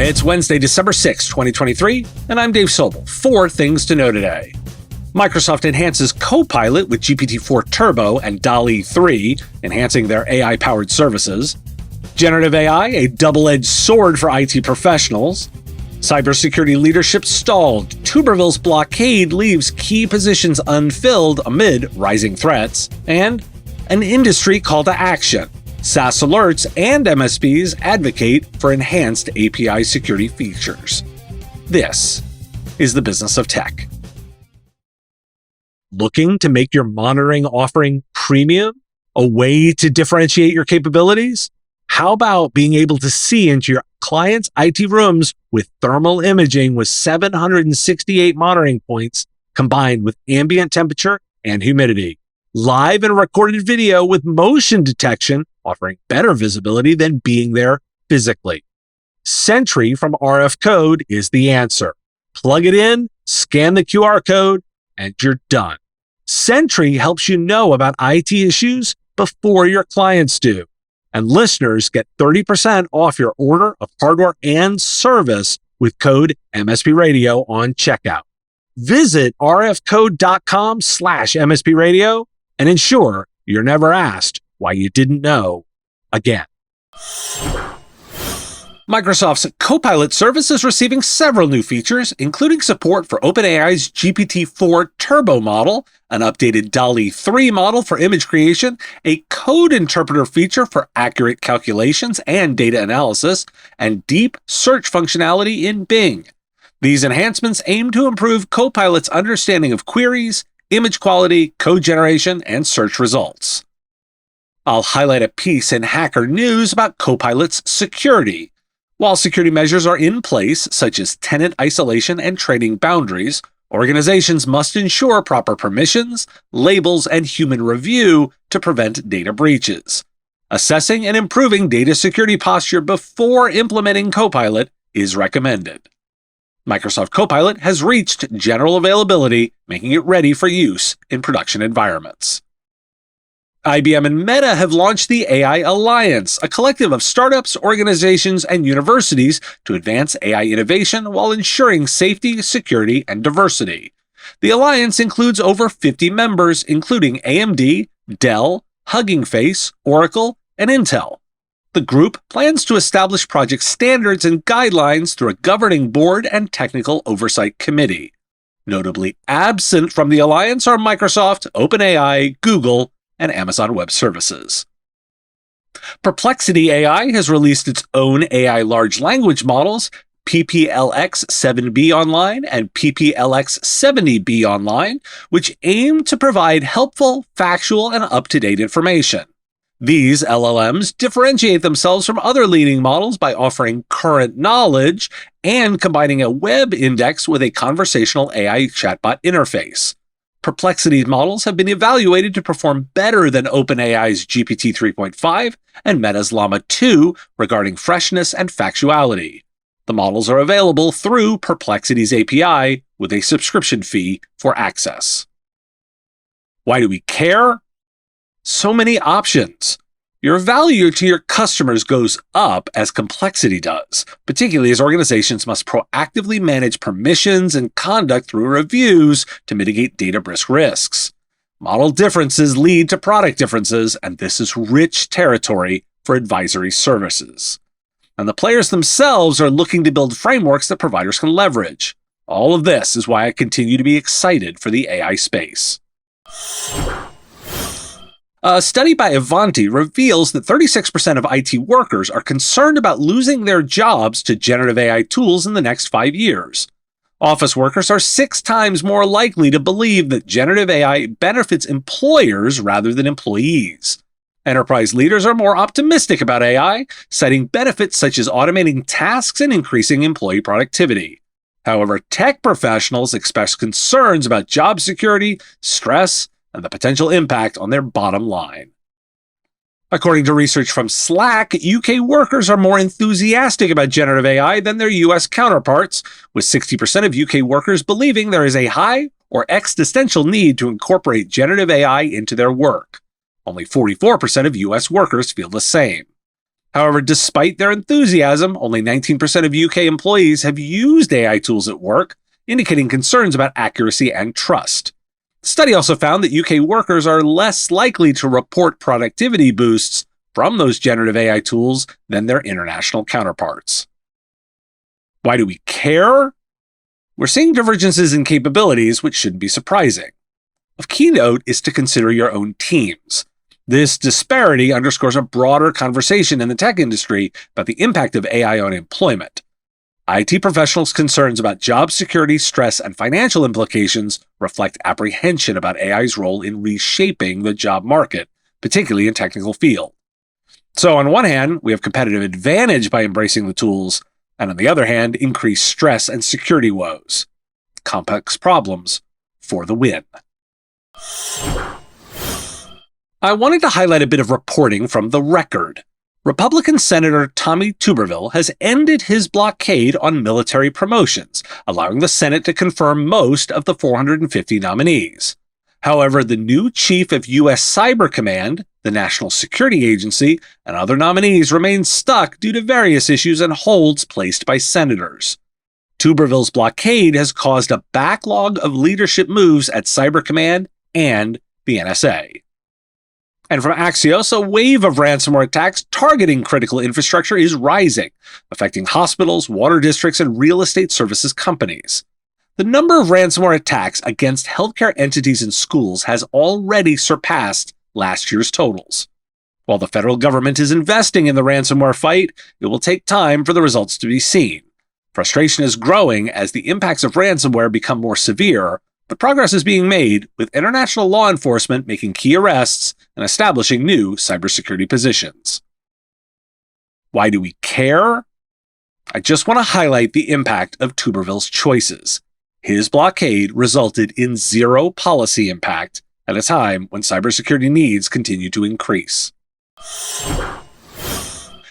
It's Wednesday, December 6, 2023, and I'm Dave Sobel. 4 things to know today. Microsoft enhances Copilot with GPT-4 Turbo and DALI-3, enhancing their AI-powered services. Generative AI, a double-edged sword for IT professionals. Cybersecurity leadership stalled. Tuberville's Blockade leaves key positions unfilled amid rising threats. And an industry call to action. SaaS alerts and MSPs advocate for enhanced API security features. This is the business of tech. Looking to make your monitoring offering premium? A way to differentiate your capabilities? How about being able to see into your client's IT rooms with thermal imaging with 768 monitoring points combined with ambient temperature and humidity? Live and recorded video with motion detection, offering better visibility than being there physically. Sentry from RFcode is the answer. Plug it in, scan the QR code, and you're done. Sentry helps you know about IT issues before your clients do. And listeners get 30% off your order of hardware and service with code MSP Radio on checkout. Visit rfcode.com/MSP Radio and ensure you're never asked why you didn't know again. Microsoft's Copilot service is receiving several new features, including support for OpenAI's GPT-4 Turbo model, an updated DALI-3 model for image creation, a code interpreter feature for accurate calculations and data analysis, and deep search functionality in Bing. These enhancements aim to improve Copilot's understanding of queries, image quality, code generation, and search results. I'll highlight a piece in Hacker News about Copilot's security. While security measures are in place, such as tenant isolation and trading boundaries, organizations must ensure proper permissions, labels, and human review to prevent data breaches. Assessing and improving data security posture before implementing Copilot is recommended. Microsoft Copilot has reached general availability, making it ready for use in production environments. IBM and Meta have launched the AI Alliance, a collective of startups, organizations, and universities to advance AI innovation while ensuring safety, security, and diversity. The alliance includes over 50 members, including AMD, Dell, Hugging Face, Oracle, and Intel. The group plans to establish project standards and guidelines through a governing board and technical oversight committee. Notably absent from the alliance are Microsoft, OpenAI, Google, and Amazon Web Services. Perplexity AI has released its own AI large language models, PPLX-7B Online and PPLX-70B Online, which aim to provide helpful, factual, and up-to-date information. These LLMs differentiate themselves from other leading models by offering current knowledge and combining a web index with a conversational AI chatbot interface. Perplexity's models have been evaluated to perform better than OpenAI's GPT 3.5 and Meta's Llama 2 regarding freshness and factuality. The models are available through Perplexity's API with a subscription fee for access. Why do we care? So many options. Your value to your customers goes up as complexity does, particularly as organizations must proactively manage permissions and conduct through reviews to mitigate data risk risks. Model differences lead to product differences, and this is rich territory for advisory services. And the players themselves are looking to build frameworks that providers can leverage. All of this is why I continue to be excited for the AI space. A study by Avanti reveals that 36% of IT workers are concerned about losing their jobs to generative AI tools in the next 5 years. Office workers are 6 times more likely to believe that generative AI benefits employers rather than employees. Enterprise leaders are more optimistic about AI, citing benefits such as automating tasks and increasing employee productivity. However, tech professionals express concerns about job security, stress, and the potential impact on their bottom line. According to research from Slack, UK workers are more enthusiastic about generative AI than their US counterparts, with 60% of UK workers believing there is a high or existential need to incorporate generative AI into their work. Only 44% of US workers feel the same. However, despite their enthusiasm, only 19% of UK employees have used AI tools at work, indicating concerns about accuracy and trust. The study also found that UK workers are less likely to report productivity boosts from those generative AI tools than their international counterparts. Why do we care? We're seeing divergences in capabilities, which shouldn't be surprising. Of key note is to consider your own teams. This disparity underscores a broader conversation in the tech industry about the impact of AI on employment. IT professionals' concerns about job security, stress, and financial implications reflect apprehension about AI's role in reshaping the job market, particularly in technical fields. So on one hand, we have competitive advantage by embracing the tools, and on the other hand, increased stress and security woes. Complex problems for the win. I wanted to highlight a bit of reporting from The Record. Republican Senator Tommy Tuberville has ended his blockade on military promotions, allowing the Senate to confirm most of the 450 nominees. However, the new chief of U.S. Cyber Command, the National Security Agency, and other nominees remain stuck due to various issues and holds placed by senators. Tuberville's blockade has caused a backlog of leadership moves at Cyber Command and the NSA. And from Axios, a wave of ransomware attacks targeting critical infrastructure is rising, affecting hospitals, water districts, and real estate services companies. The number of ransomware attacks against healthcare entities and schools has already surpassed last year's totals. While the federal government is investing in the ransomware fight, it will take time for the results to be seen. Frustration is growing as the impacts of ransomware become more severe, but progress is being made, with international law enforcement making key arrests and establishing new cybersecurity positions. Why do we care? I just want to highlight the impact of Tuberville's choices. His blockade resulted in zero policy impact at a time when cybersecurity needs continue to increase.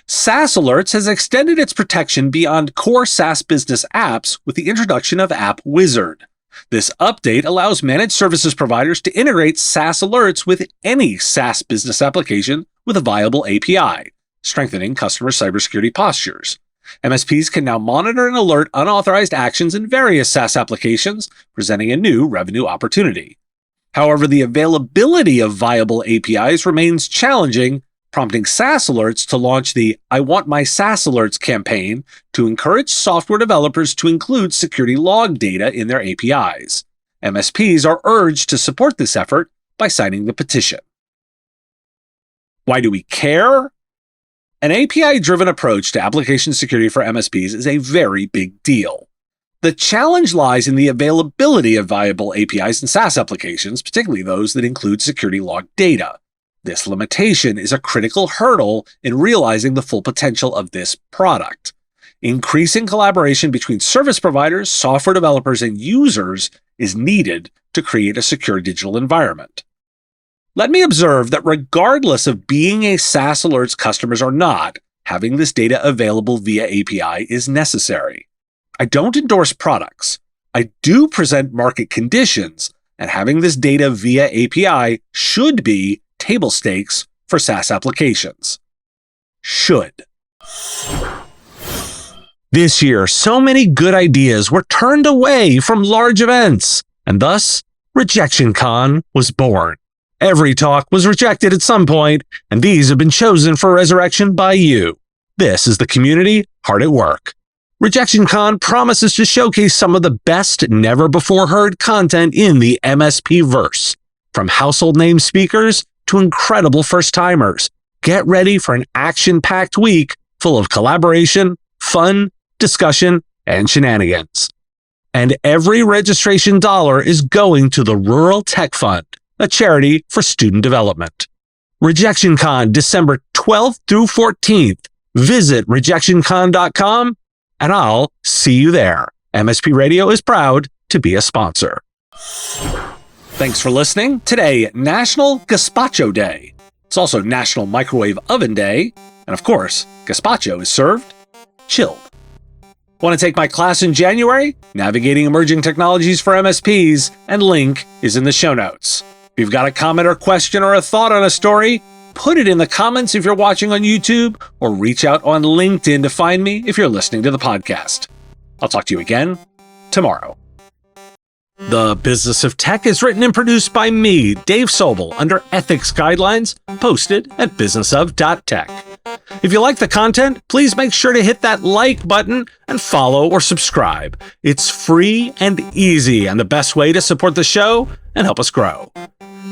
SaaS Alerts has extended its protection beyond core SaaS business apps with the introduction of App Wizard. This update allows managed services providers to integrate SaaS Alerts with any SaaS business application with a viable API, strengthening customer cybersecurity postures. MSPs can now monitor and alert unauthorized actions in various SaaS applications, presenting a new revenue opportunity. However, the availability of viable APIs remains challenging, prompting SaaS Alerts to launch the I Want My SaaS Alerts campaign to encourage software developers to include security log data in their APIs. MSPs are urged to support this effort by signing the petition. Why do we care? An API-driven approach to application security for MSPs is a very big deal. The challenge lies in the availability of viable APIs in SaaS applications, particularly those that include security log data. This limitation is a critical hurdle in realizing the full potential of this product. Increasing collaboration between service providers, software developers, and users is needed to create a secure digital environment. Let me observe that regardless of being a SaaS Alerts customers or not, having this data available via API is necessary. I don't endorse products. I do present market conditions, and having this data via API should be table stakes for SaaS applications. Should. This year, so many good ideas were turned away from large events, and thus, RejectionCon was born. Every talk was rejected at some point, and these have been chosen for resurrection by you. This is the community hard at work. RejectionCon promises to showcase some of the best never-before-heard content in the MSP verse, from household name speakers to incredible first-timers. Get ready for an action-packed week full of collaboration, fun, discussion, and shenanigans. And every registration dollar is going to the Rural Tech Fund, a charity for student development. RejectionCon, December 12th through 14th. Visit rejectioncon.com, and I'll see you there. MSP Radio is proud to be a sponsor. Thanks for listening. Today, National Gazpacho Day. It's also National Microwave Oven Day. And of course, gazpacho is served chilled. Want to take my class in January? Navigating Emerging Technologies for MSPs, and link is in the show notes. If you've got a comment or question or a thought on a story, put it in the comments if you're watching on YouTube, or reach out on LinkedIn to find me if you're listening to the podcast. I'll talk to you again tomorrow. The Business of Tech is written and produced by me, Dave Sobel, under ethics guidelines posted at businessof.tech. If you like the content, please make sure to hit that like button and follow or subscribe. It's free and easy and the best way to support the show and help us grow.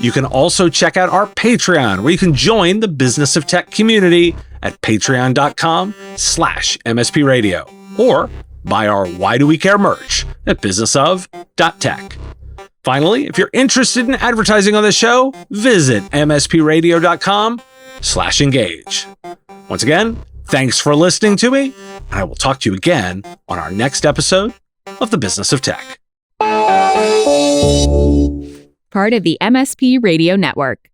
You can also check out our Patreon, where you can join the Business of Tech community at patreon.com/MSP Radio, or buy our Why Do We Care merch at businessof.tech. Finally, if you're interested in advertising on the show, visit mspradio.com/engage. Once again, thanks for listening to me, and I will talk to you again on our next episode of The Business of Tech. Part of the MSP Radio Network.